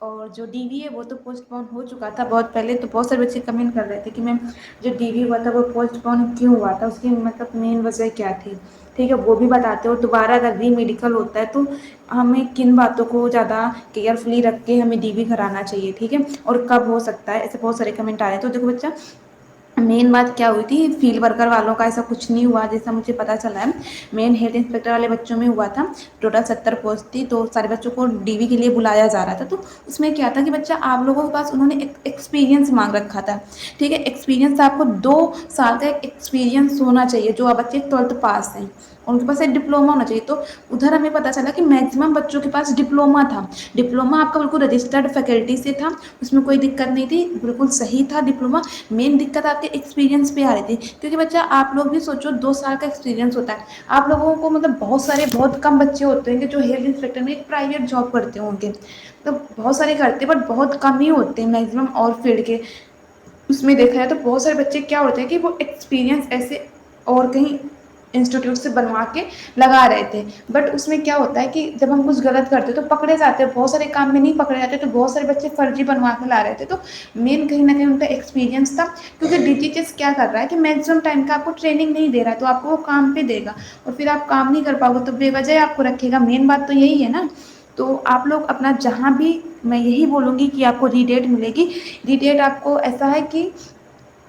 और जो डीवी है वो तो पोस्टपोन हो चुका था बहुत पहले। तो बहुत सारे बच्चे कमेंट कर रहे थे कि मैम जो डीवी हुआ था वो पोस्टपोन क्यों हुआ था, उसकी मतलब मेन वजह क्या थी। ठीक है, वो भी बताते हो। दोबारा अगर री मेडिकल होता है तो हमें किन बातों को ज़्यादा केयरफुली रख के हमें डीवी कराना चाहिए, ठीक है, और कब हो सकता है, ऐसे बहुत सारे कमेंट आ रहे हैं। तो देखो बच्चा, मेन बात क्या हुई थी, फील्ड वर्कर वालों का ऐसा कुछ नहीं हुआ जैसा मुझे पता चला है। मेन हेल्थ इंस्पेक्टर वाले बच्चों में हुआ था। टोटल 70 पोस्ट थी, तो सारे बच्चों को डीवी के लिए बुलाया जा रहा था। तो उसमें क्या था कि बच्चा आप लोगों के पास उन्होंने एक एक्सपीरियंस मांग रखा था। ठीक है, एक्सपीरियंस आपको 2 साल का एक एक्सपीरियंस होना चाहिए। जो आप बच्चे 12th पास हैं उनके पास एक डिप्लोमा होना चाहिए। तो उधर हमें पता चला कि मैक्सिमम बच्चों के पास डिप्लोमा था। डिप्लोमा आपका बिल्कुल रजिस्टर्ड फैकल्टी से था, उसमें कोई दिक्कत नहीं थी, बिल्कुल सही था डिप्लोमा। मेन दिक्कत आपके एक्सपीरियंस पे आ रही थी, क्योंकि बच्चा आप लोग भी सोचो 2 साल का एक्सपीरियंस होता है। आप लोगों को मतलब बहुत कम बच्चे होते हैं जो हेल्थ इंस्पेक्टर में एक प्राइवेट जॉब करते होंगे। तो बहुत सारे करते हैं बट बहुत कम ही होते हैं मैक्सिमम और फील्ड के। उसमें देखा जाए तो बहुत सारे बच्चे क्या होते हैं कि वो एक्सपीरियंस ऐसे और कहीं इंस्टीट्यूट से बनवा के लगा रहे थे। बट उसमें क्या होता है कि जब हम कुछ गलत करते तो पकड़े जाते हैं, बहुत सारे काम में नहीं पकड़े जाते। तो बहुत सारे बच्चे फर्जी बनवा के ला रहे थे। तो मेन कहीं ना कहीं उनका एक्सपीरियंस था, क्योंकि डीजीटीएस क्या कर रहा है कि मैक्सिमम टाइम का आपको ट्रेनिंग नहीं दे रहा है, तो आपको वो काम पे देगा और फिर आप काम नहीं कर पाओगे तो बेवजह आपको रखेगा। मेन बात तो यही है ना। तो आप लोग अपना जहाँ भी, मैं यही बोलूँगी कि आपको रीडेट मिलेगी। रीडेट आपको ऐसा है कि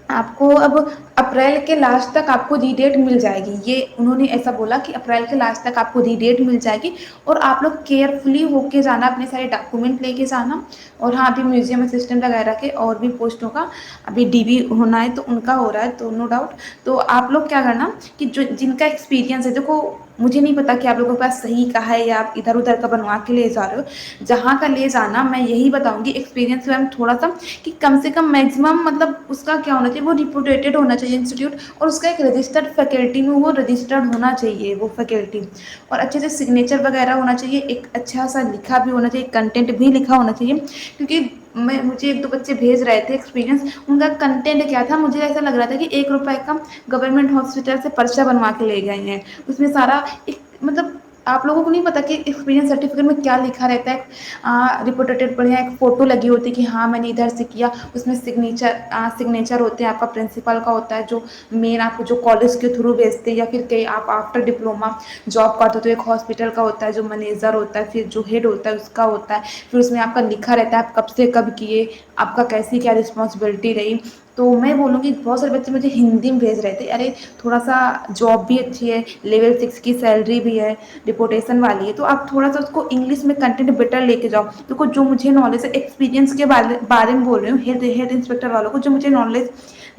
आपको अब अप्रैल के लास्ट तक आपको रीडेट मिल जाएगी। ये उन्होंने ऐसा बोला कि अप्रैल के लास्ट तक आपको रीडेट मिल जाएगी। और आप लोग केयरफुली होके जाना, अपने सारे डॉक्यूमेंट लेके जाना। और हाँ, अभी म्यूजियम असिस्टेंट वगैरह के और भी पोस्टों का अभी डीवी होना है, तो उनका हो रहा है, तो नो डाउट। तो आप लोग क्या करना कि जो जिनका एक्सपीरियंस है, देखो मुझे नहीं पता कि आप लोगों के पास सही का है या आप इधर उधर का बनवा के ले जा रहे हो। जहाँ का ले जाना, मैं यही बताऊंगी एक्सपीरियंस के बारे में थोड़ा सा, कि कम से कम मैक्सिमम मतलब उसका क्या होना चाहिए, वो रिपुटेटेड होना चाहिए इंस्टीट्यूट, और उसका एक रजिस्टर्ड फैकल्टी में वो रजिस्टर्ड होना चाहिए वो फैकल्टी। और अच्छे से सिग्नेचर वगैरह होना चाहिए, एक अच्छा सा लिखा भी होना चाहिए, कंटेंट भी लिखा होना चाहिए। क्योंकि मुझे 1-2 बच्चे भेज रहे थे एक्सपीरियंस, उनका कंटेंट क्या था, मुझे ऐसा लग रहा था कि 1 रुपए का गवर्नमेंट हॉस्पिटल से पर्चा बनवा के ले गए हैं। उसमें सारा एक मतलब आप लोगों को नहीं पता कि एक्सपीरियंस सर्टिफिकेट में क्या लिखा रहता है। रिपोर्टेड बढ़िया एक फ़ोटो लगी होती है कि हाँ मैंने इधर से किया। उसमें सिग्नेचर होते हैं, आपका प्रिंसिपल का होता है जो मेन आपको जो कॉलेज के थ्रू भेजते हैं, या फिर कहीं आप आफ्टर डिप्लोमा जॉब करते हो तो एक हॉस्पिटल का होता है जो मैनेजर होता है, फिर जो हेड होता है उसका होता है। फिर उसमें आपका लिखा रहता है आप कब से कब किए, आपका कैसी क्या रिस्पॉन्सिबिलिटी रही। तो मैं बोलूँगी बहुत सारे बच्चे मुझे हिंदी में भेज रहे थे, अरे थोड़ा सा जॉब भी अच्छी है, लेवल 6 की सैलरी भी है, डिपोटेशन वाली है, तो आप थोड़ा सा उसको इंग्लिश में कंटेंट बेटर लेके जाओ। देखो जो मुझे नॉलेज है एक्सपीरियंस के बारे में बोल रही हूँ, हेल्थ हेल्थ इंस्पेक्टर वालों को जो मुझे नॉलेज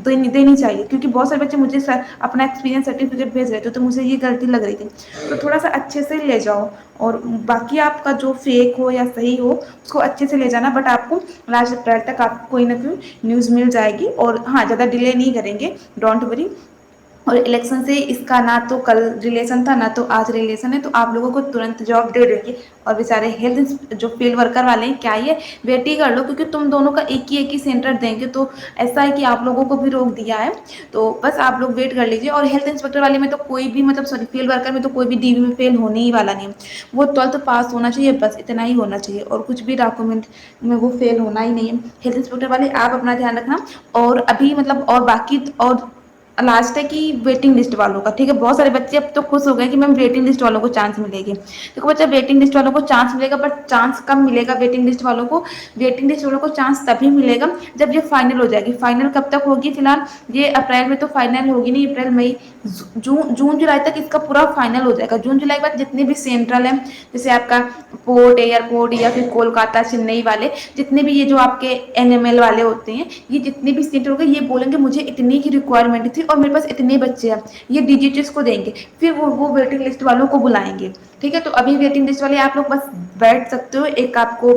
देनी चाहिए। क्योंकि बहुत सारे बच्चे मुझे अपना एक्सपीरियंस सर्टिफिकेट भेज रहे थे, तो मुझे ये गलती लग रही थी। तो थोड़ा सा अच्छे से ले जाओ। और बाकी आपका जो फेक हो या सही हो उसको अच्छे से ले जाना। बट आपको लास्ट अप्रैल तक आपको कोई ना कोई न्यूज़ मिल जाएगी। और हाँ, ज़्यादा डिले नहीं करेंगे, डोंट वरी। और इलेक्शन से इसका ना तो कल रिलेशन था ना तो आज रिलेशन है, तो आप लोगों को तुरंत जॉब दे देंगे। और बेचारे हेल्थ जो फील्ड वर्कर वाले हैं क्या ये, वेट ही कर लो, क्योंकि तुम दोनों का एक ही सेंटर देंगे। तो ऐसा है कि आप लोगों को भी रोक दिया है, तो बस आप लोग वेट कर लीजिए। और हेल्थ इंस्पेक्टर वाले में तो कोई भी मतलब सॉरी फील्ड वर्कर में तो कोई भी डीवी में फेल होने ही वाला नहीं है। वो 12th पास होना चाहिए, बस इतना ही होना चाहिए, और कुछ भी डॉक्यूमेंट में वो फेल होना ही नहीं है। हेल्थ इंस्पेक्टर वाले आप अपना ध्यान रखना। और अभी मतलब और बाकी और लास्ट है कि वेटिंग लिस्ट वालों का, ठीक है। बहुत सारे बच्चे अब तो खुश हो गए कि मैम वेटिंग लिस्ट वालों को चांस मिलेगी। देखो बच्चा, वेटिंग लिस्ट वालों को चांस मिलेगा, बट चांस कब मिलेगा वेटिंग लिस्ट वालों को? वेटिंग लिस्ट वालों को चांस तभी मिलेगा जब ये फाइनल हो जाएगी। फाइनल कब तक होगी? फिलहाल ये अप्रैल में तो फाइनल होगी नहीं, अप्रैल मई जून जुलाई तक इसका पूरा फाइनल हो जाएगा। जून जुलाई के बाद जितने भी सेंट्रल है, जैसे आपका पोर्ट एयरपोर्ट या फिर कोलकाता चेन्नई वाले, जितने भी ये जो आपके एनएमएल वाले होते हैं, ये जितने भी सीट होंगे, ये बोलेंगे मुझे इतनी की रिक्वायरमेंट थी और मेरे पास इतने बच्चे हैं, ये डीजीटीएस को देंगे। फिर वो वेटिंग लिस्ट वालों को बुलाएंगे। ठीक है, तो अभी वेटिंग लिस्ट वाले आप लोग बस बैठ सकते हो, एक आपको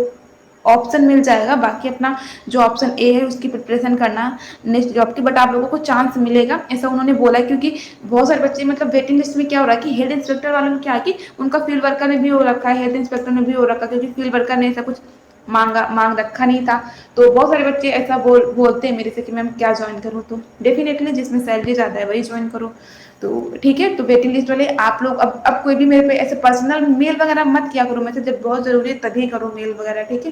ऑप्शन मिल जाएगा। बाकी अपना जो ऑप्शन ए है उसकी प्रिपरेशन करना नेक्स्ट जॉब की। बट आप लोगों को चांस मिलेगा, ऐसा उन्होंने बोला है। क्योंकि बहुत सारे बच्चे मतलब वेटिंग लिस्ट में क्या हो रहा है कि हेल्थ इंस्पेक्टर वालों में क्या है कि उनका फील्ड वर्कर में भी हो रखा है, हेल्थ इंस्पेक्टर में भी हो रखा है, क्योंकि फील्ड वर्कर ने ऐसा कुछ मांग रखा नहीं था। तो बहुत सारे बच्चे ऐसा बोलते हैं मेरे से कि मैम क्या ज्वाइन करूँ, तो डेफिनेटली जिसमें सैलरी ज़्यादा है वही ज्वाइन करो। तो ठीक है, तो वेटिंग लिस्ट वाले आप लोग अब कोई भी मेरे पे ऐसे पर्सनल मेल वगैरह मत किया करो, मैसेज जब बहुत ज़रूरी है तभी करो मेल वगैरह, ठीक है,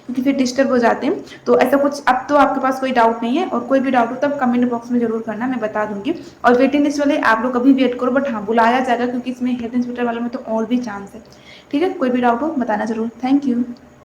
क्योंकि फिर डिस्टर्ब हो जाते हैं। तो ऐसा कुछ अब तो आपके पास कोई डाउट नहीं है, और कोई भी डाउट हो तब कमेंट बॉक्स में जरूर करना, मैं बता दूंगी। और वेटिंग लिस्ट वाले आप लोग अभी वेट करो, बट हाँ बुलाया जाएगा, क्योंकि इसमें हेल्थ इंस्पेक्टर वालों में तो और भी चांस है। ठीक है, कोई भी डाउट हो बताना जरूर। Thank you.